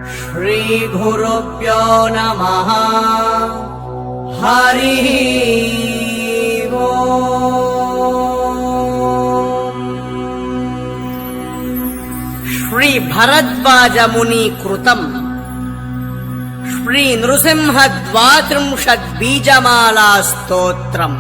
श्रीगुरुभ्यो नमः। हरिः ओम्। श्री भरद्वाज मुनि कृतम् श्री नृसिंह द्वात्रिंशत् बीजमाला स्तोत्रम्।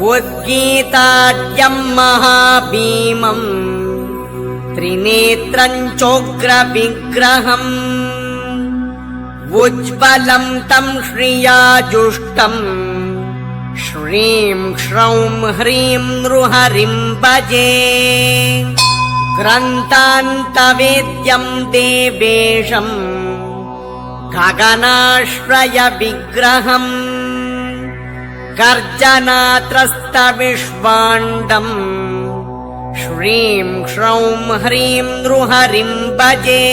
उद्गीताद्यम् महाभीमम् त्रिनेत्रम् चोग्रविग्रहम् उज्ज्वलम् तम् श्रियाजुष्टम् श्रीं श्रौं ह्रीं नृहरिम् भजे। ग्रन्थान्तवेद्यम् देवेशम् गगनाश्रय विग्रहम् गर्जनात्रस्तविश्वाण्डम् श्रीं श्रौं ह्रीं नृहरिम् भजे।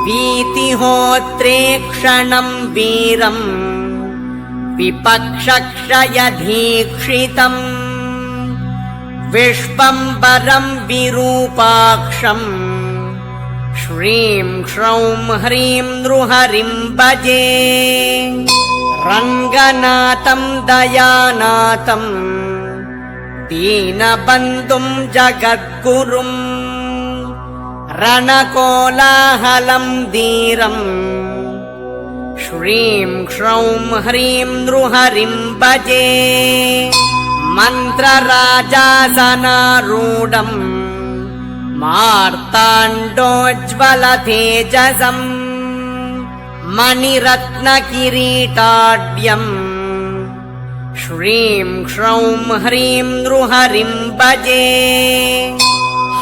वीतिहोत्रेक्षणम् वीरम् विपक्षक्षयधीक्षितम् विश्वम्भरम् विरूपाक्षम् श्रीं श्रौं ह्रीं नृहरिम् भजे। रङ्गनाथम् दयानाथम् दीनबन्धुम् जगद्गुरुम् रणकोलाहलम् धीरम् श्रीं श्रौं ह्रीं नृहरिम् भजे। मन्त्रराजासनारूढम् मार्ताण्डोज्ज्वलतेजसम् मणिरत्नकिरीटाढ्यम् श्रीं श्रौं ह्रीं नृहरिम् भजे।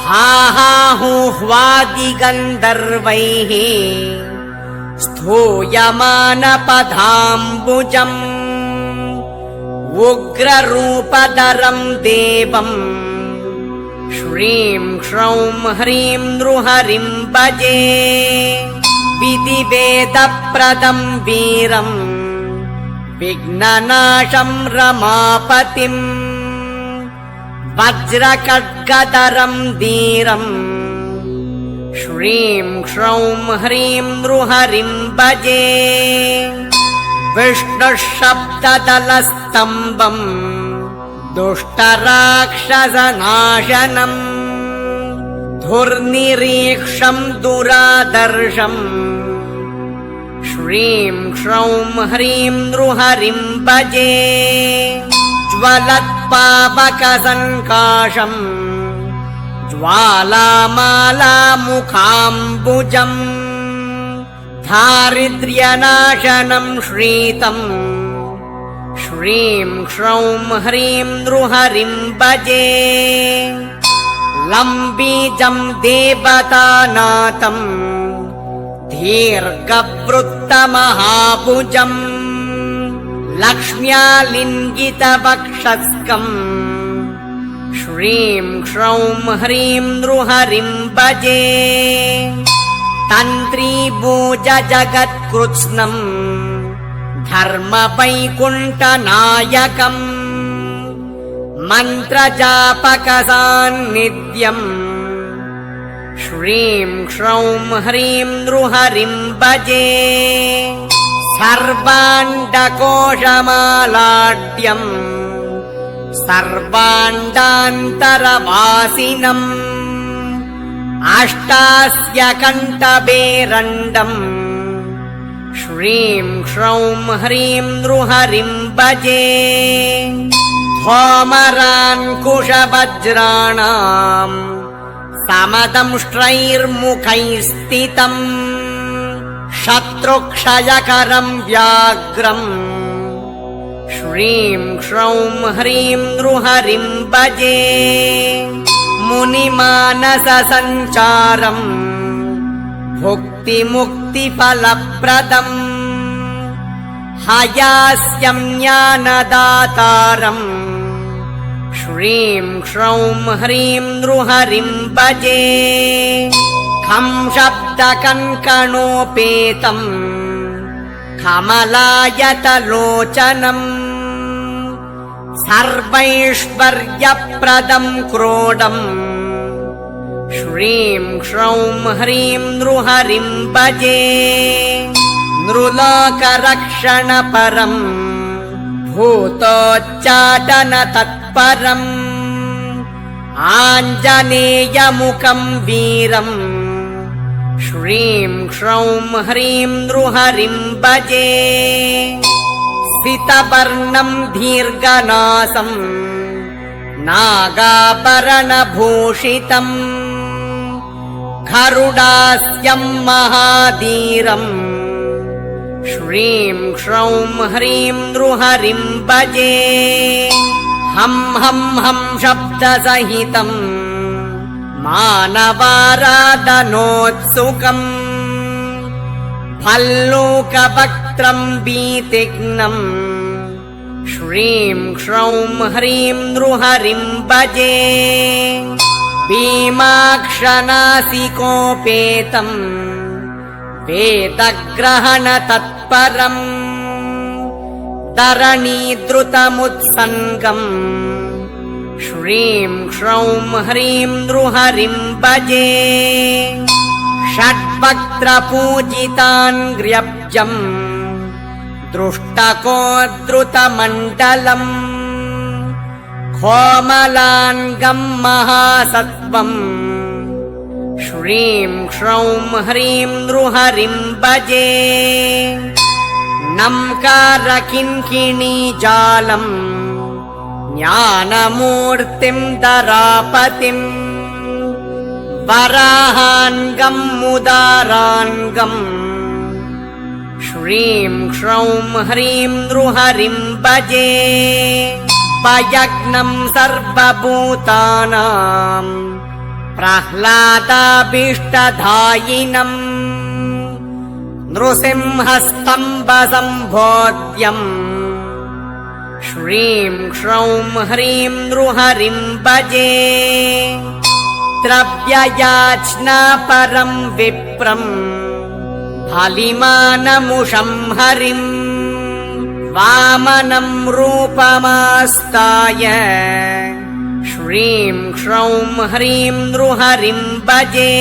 हाहाहुह्वादिगन्धर्वैः स्तूयमानपदाम्बुजम् उग्ररूपधरम् देवम् श्रीं श्रौं ह्रीं नृहरिम् भजे। विधिवेदप्रदम् वीरम् विघ्ननाशम् रमापतिम् वज्रखड्गधरम् धीरम् श्रीं श्रौं ह्रीं नृहरिम् भजे। विष्णुशब्ददलस्तम्भम् दुष्टराक्षसनाशनम् धुर्निरीक्षम् दुरादर्शम् श्रीं श्रौं ह्रीं नृहरिम् भजे। ज्वलत्पावकसङ्काशम् ज्वालामालामुखाम्बुजम् दारिद्र्यनाशनम् श्रीतम् श्रीं श्रौं ह्रीं नृहरिम् भजे। लम्बीजम् देवतानाथम् दीर्घवृत्तमहाभुजम् लक्ष्म्यालिङ्गितवक्षस्कम् श्रीं श्रौं ह्रीं नृहरिम् भजे। तन्त्रीभुजजगत्कृत्स्नम् धर्मवैकुण्ठनायकम् मन्त्रजापकसान्निध्यम् श्रीं श्रौं ह्रीं नृहरिम् भजे। सर्वाण्डकोशमालाढ्यम् सर्वाण्डान्तरवासिनम् अष्टास्यकण्ठभेरण्डम् श्रीं श्रौं ह्रीं नृहरिम् भजे। धूमरान्कुशवज्राणाम् समदंष्ट्रैर्मुखैस्थितम् शत्रुक्षयकरम् व्याघ्रम् श्रीं श्रौं ह्रीं नृहरिम् भजे। मुनिमानससञ्चारम् भुक्तिमुक्तिफलप्रदम् हयास्यं ज्ञानदातारम् श्रीं श्रौं ह्रीं नृहरिं भजे खं शब्दकङ्कणोपेतम् कमलायतलोचनम् सर्वैश्वर्यप्रदं क्रोडम् श्रीं श्रौं ह्रीं नृहरिं भजे नृलोकरक्षणपरम् भूतोच्चाटनतत्परम् आञ्जनेयमुखं वीरम् श्रीं श्रौं ह्रीं नृहरिं भजे सितवर्णं दीर्घनासम् नागाभरणभूषितम् गरुडास्यं महाधीरम् श्रीं श्रौं ह्रीं नृहरिं भजे हं हं हं शब्दसहितम् मानवाराधनोत्सुकम् भल्लूकवक्त्रं भीतिघ्नम् श्रीं श्रौं ह्रीं नृहरिं भजे भीमाक्षनासिकोपेतम् वेदग्रहणतत्परम् धरणीद्रुतमुत्सङ्गम् श्रीं श्रौं ह्रीं नृहरिं भजे षड्वक्त्रपूजितान्ग्र्यब्जम् दृष्टकोद्धृतमण्डलम् कोमलाङ्गं महासत्त्वम् श्रीं श्रौं ह्रीं नृहरिं भजे नम्कारकिङ्किणीजालम् ज्ञानमूर्तिं धरापतिम् वराहाङ्गं मुदाराङ्गम् श्रीं श्रौं ह्रीं नृहरिं भजे भयग्नं सर्वभूतानां प्रह्लादाभीष्टदायिनम् नृसिंहस्तम्भसम्भोज्यम् श्रीं श्रौं ह्रीं नृहरिं भजे द्रव्ययाचनापरं विप्रम् फलिमानमुषं हरिम् वामनं रूपमास्ताय श्रीं श्रौं ह्रीं नृहरिं भजे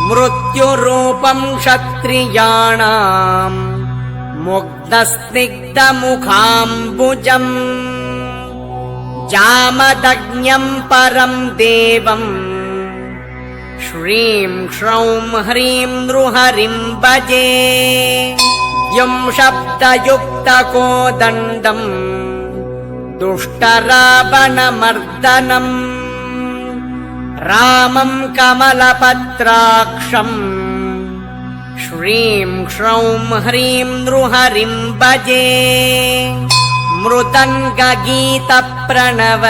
मृत्युरूपं क्षत्रियाणां मुग्धस्निग्धमुखाम्बुजम् जामदग्न्यं परं देवम् श्रीं श्रौं ह्रीं नृहरिं भजे यं शब्दयुक्तकोदण्डम् दुष्टरावणमर्दनम् रामं कमलपत्राक्षम् श्रीं श्रौं ह्रीं नृहरिं भजे मृदङ्गगीतप्रणव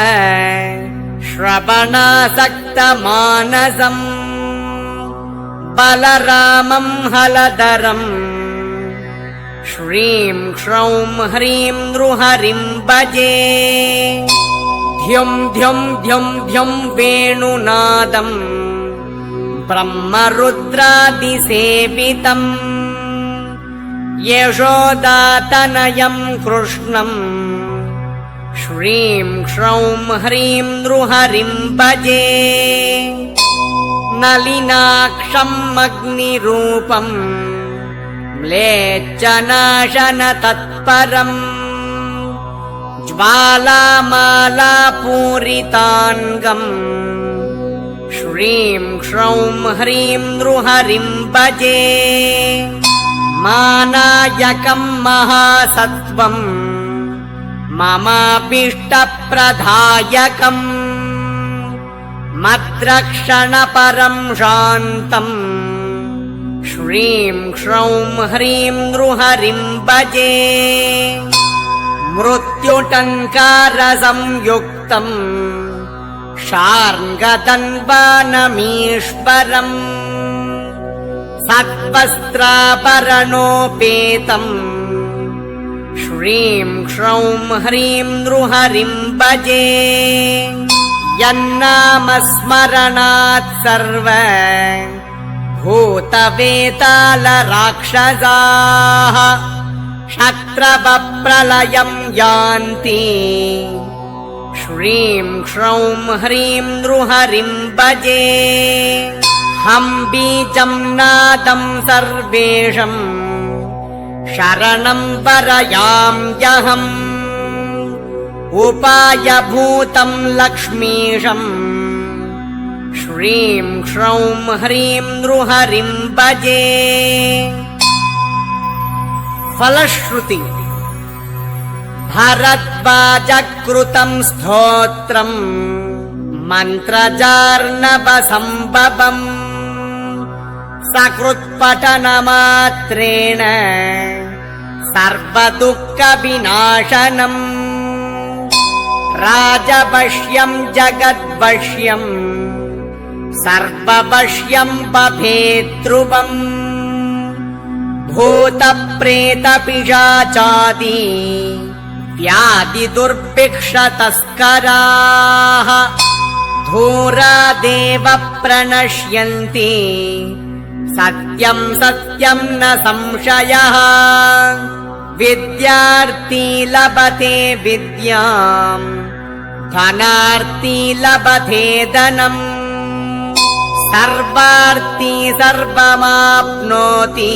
श्रवणासक्तमानसम् बलरामं हलधरम् श्रीं श्रौं ह्रीं नृहरिं भजे ध्युं ध्युं ध्युं ध्युं वेणुनादम् ब्रह्मरुद्रादिसेवितम् यशोदातनयं कृष्णम् श्रीं श्रौं ह्रीं नृहरिं भजे नलिनाक्षम् अग्निरूपम् म्लेच्छनाशनतत्परम् ज्वालामालापूरिताङ्गम् श्रीं श्रौं ह्रीं नृहरिं भजे मानायकं महासत्त्वम् ममाभीष्टप्रदायकम् मद्रक्षणपरं शान्तम् श्रीं श्रौं ह्रीं नृहरिं भजे मृत्युटङ्कारसंयुक्तम् शार्ङ्गदन्वानमीश्वरम् सद्वस्त्राभरणोपेतम् श्रीं क्ष्रौं ह्रीं नृहरिं भजे यन्नामस्मरणात् सर्व भूतवेतालराक्षसाः क्षत्रपप्रलयं यान्ति श्रीं क्ष्रौं ह्रीं नृहरिं भजे हं बीजं नादं सर्वेषं शरणं वरयाम्यहम् उपायभूतं लक्ष्मीशम् श्रीं क्ष्रौं ह्रीं नृहरिं भजे फलश्रुति भरद्वाजकृतं स्तोत्रं मन्त्रजार्णवसम्भवम् सकृत्पठनमात्रेण सर्वदुःखविनाशनम् राजवश्यं जगद्वश्यं सर्ववश्यं बभेत् ध्रुवम् भूतप्रेतपिशाचादि व्याधिदुर्भिक्षतस्कराः धूरादेव प्रणश्यन्ति सत्यं सत्यं न संशयः विद्यार्थी लभते विद्याम् धनार्थी लभते धनम् सर्वार्थी सर्वमाप्नोति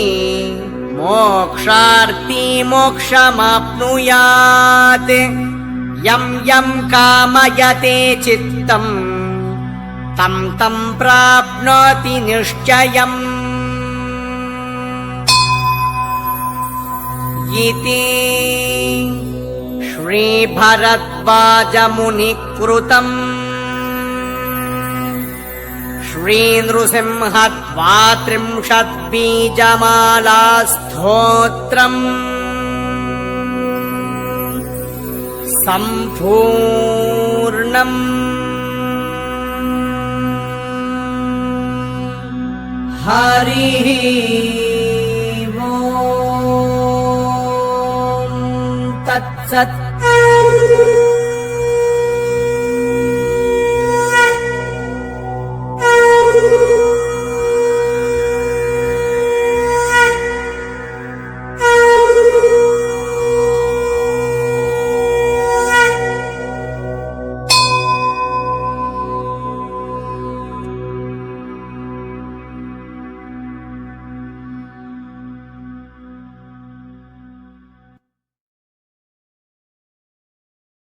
मोक्षार्थी मोक्षमाप्नुयात् यं यं कामयते चित्तम् तं तं प्राप्नोति निश्चयम् इति श्रीभरद्वाजमुनिकृतम् श्रीनृसिंहद्वात्रिंशद्बीजमाला स्तोत्रम् सम्पूर्णम्। हरिः ओम् तत्सत्।